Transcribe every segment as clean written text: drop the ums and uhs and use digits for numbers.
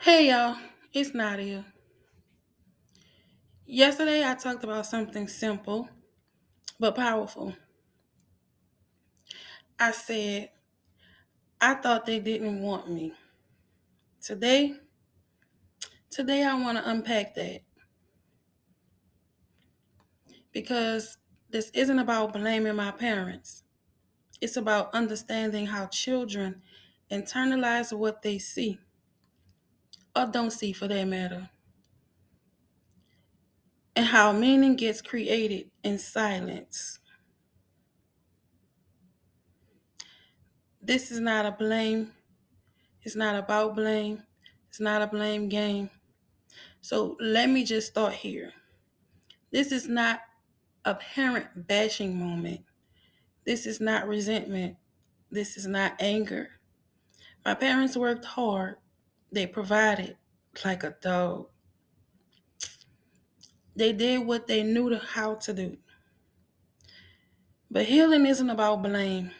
Hey y'all, it's Nadia. Yesterday I talked about something simple but powerful. I said, I thought they didn't want me. Today, today I want to unpack that because this isn't about blaming my parents. It's about understanding how children internalize what they see or don't see for that matter, and how meaning gets created in silence. This is not a blame. It's not about blame. It's not a blame game. So let me just start here. This is not a parent bashing moment. This is not resentment. This is not anger. My parents worked hard. They provided like a dog. They did what they knew how to do. But healing isn't about blame.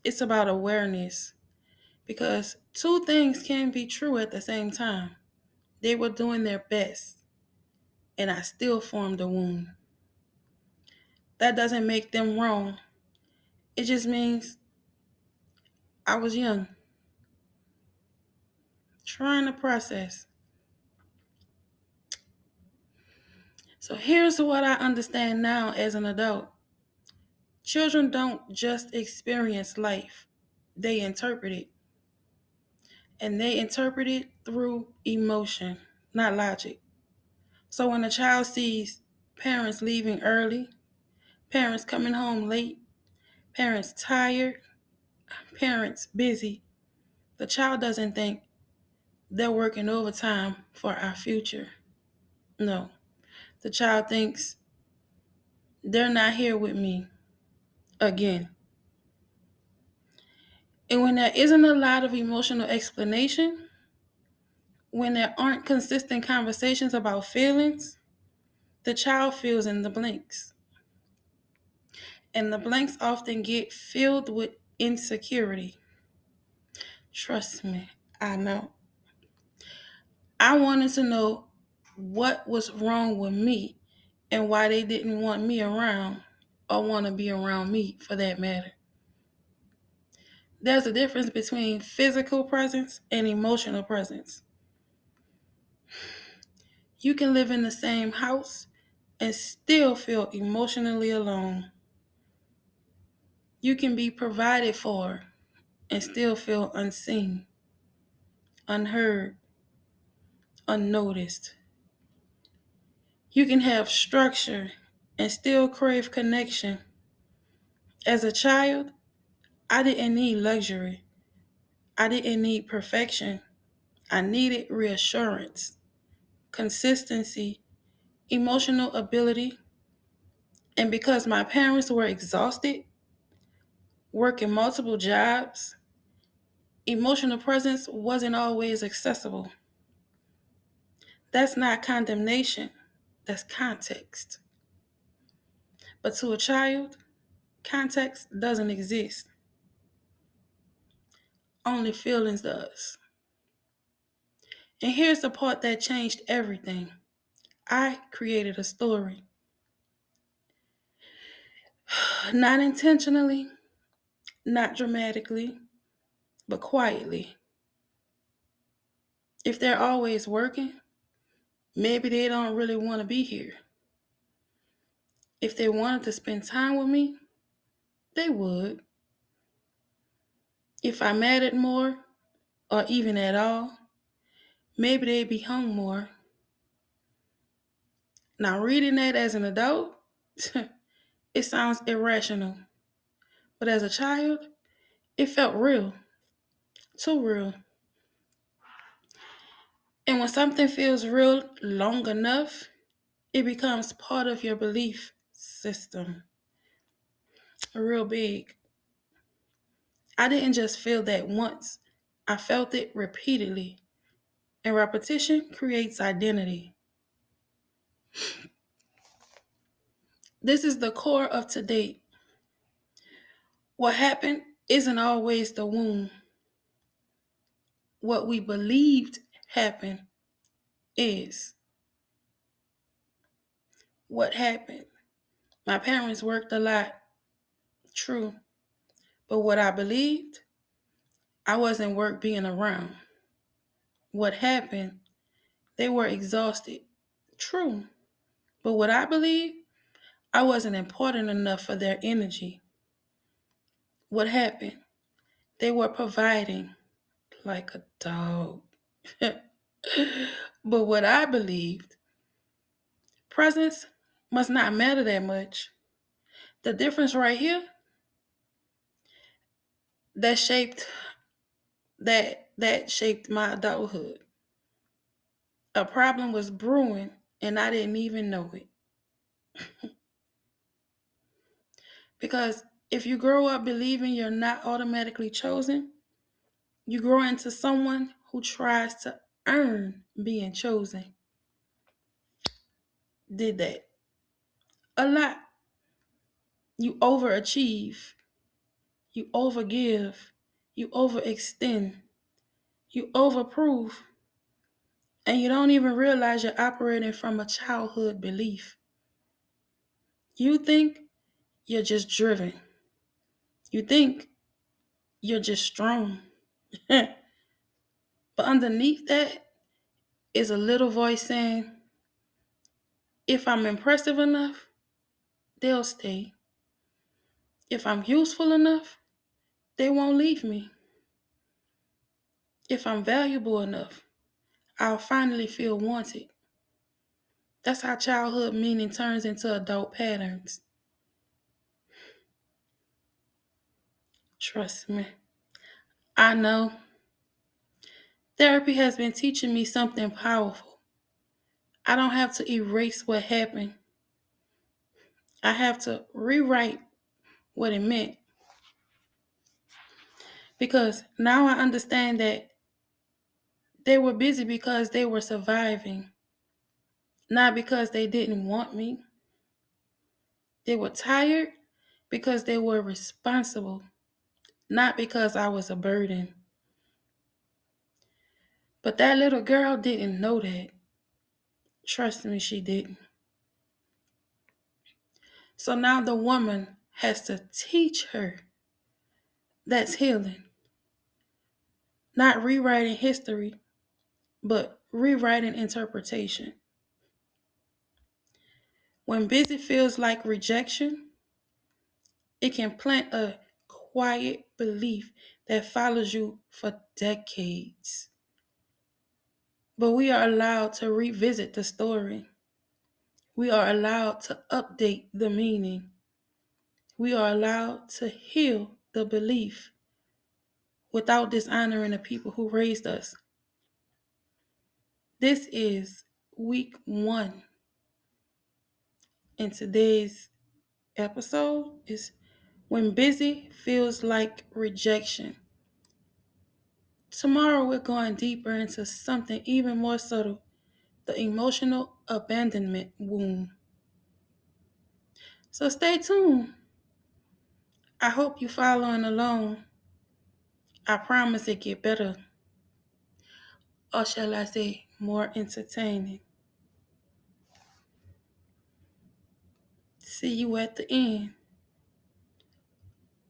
It's about awareness. Because two things can be true at the same time. They were doing their best, and I still formed a wound. That doesn't make them wrong. It just means I was young, trying to process. So here's what I understand now as an adult. Children don't just experience life, they interpret it. And they interpret it through emotion, not logic. So when a child sees parents leaving early, parents coming home late, parents tired, parents busy, the child doesn't think they're working overtime for our future. No, the child thinks they're not here with me again. And when there isn't a lot of emotional explanation, when there aren't consistent conversations about feelings, the child fills in the blanks. And the blanks often get filled with insecurity. Trust me, I know. I wanted to know what was wrong with me and why they didn't want me around or want to be around me for that matter. There's a difference between physical presence and emotional presence. You can live in the same house and still feel emotionally alone. You can be provided for and still feel unseen, unheard, unnoticed. You can have structure and still crave connection. As a child, I didn't need luxury. I didn't need perfection. I needed reassurance, consistency, emotional ability. And because my parents were exhausted, working multiple jobs, emotional presence wasn't always accessible. That's not condemnation, that's context. But to a child, context doesn't exist, only feelings does. And here's the part that changed everything. I created a story. Not intentionally, not dramatically, but quietly. If they're always working, maybe they don't really want to be here. If they wanted to spend time with me, they would. If I mattered more, or even at all, maybe they'd be home more. Now, reading that as an adult, it sounds irrational. But as a child, it felt real, too real. And when something feels real long enough, it becomes part of your belief system, real big. I didn't just feel that once, I felt it repeatedly. And repetition creates identity. This is the core of today. What happened isn't always the wound. What we believed happened is what happened. My parents worked a lot, true, but what I believed, I wasn't worth being around. What happened, they were exhausted, true, but what I believed, I wasn't important enough for their energy. What happened, they were providing like a dog. But what I believed, presence must not matter that much. The difference right here, that shaped that shaped my adulthood. A problem was brewing and I didn't even know it. Because if you grow up believing you're not automatically chosen, you grow into someone who tries to earn being chosen. Did that a lot. You overachieve, you overgive, you overextend, you overprove, and you don't even realize you're operating from a childhood belief. You think you're just driven. You think you're just strong. But underneath that is a little voice saying, if I'm impressive enough, they'll stay. If I'm useful enough, they won't leave me. If I'm valuable enough, I'll finally feel wanted. That's how childhood meaning turns into adult patterns. Trust me. I know. Therapy has been teaching me something powerful. I don't have to erase what happened. I have to rewrite what it meant. Because now I understand that they were busy because they were surviving, not because they didn't want me. They were tired because they were responsible, not because I was a burden. But that little girl didn't know that. Trust me, she didn't. So now the woman has to teach her. That's healing. Not rewriting history, but rewriting interpretation. When busy feels like rejection, it can plant a quiet belief that follows you for decades. But we are allowed to revisit the story. We are allowed to update the meaning. We are allowed to heal the belief without dishonoring the people who raised us. This is week 1. And today's episode is when busy feels like rejection. Tomorrow we're going deeper into something even more subtle, the emotional abandonment wound. So stay tuned. I hope you're following along. I promise it get better. Or shall I say more entertaining. See you at the end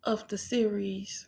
of the series.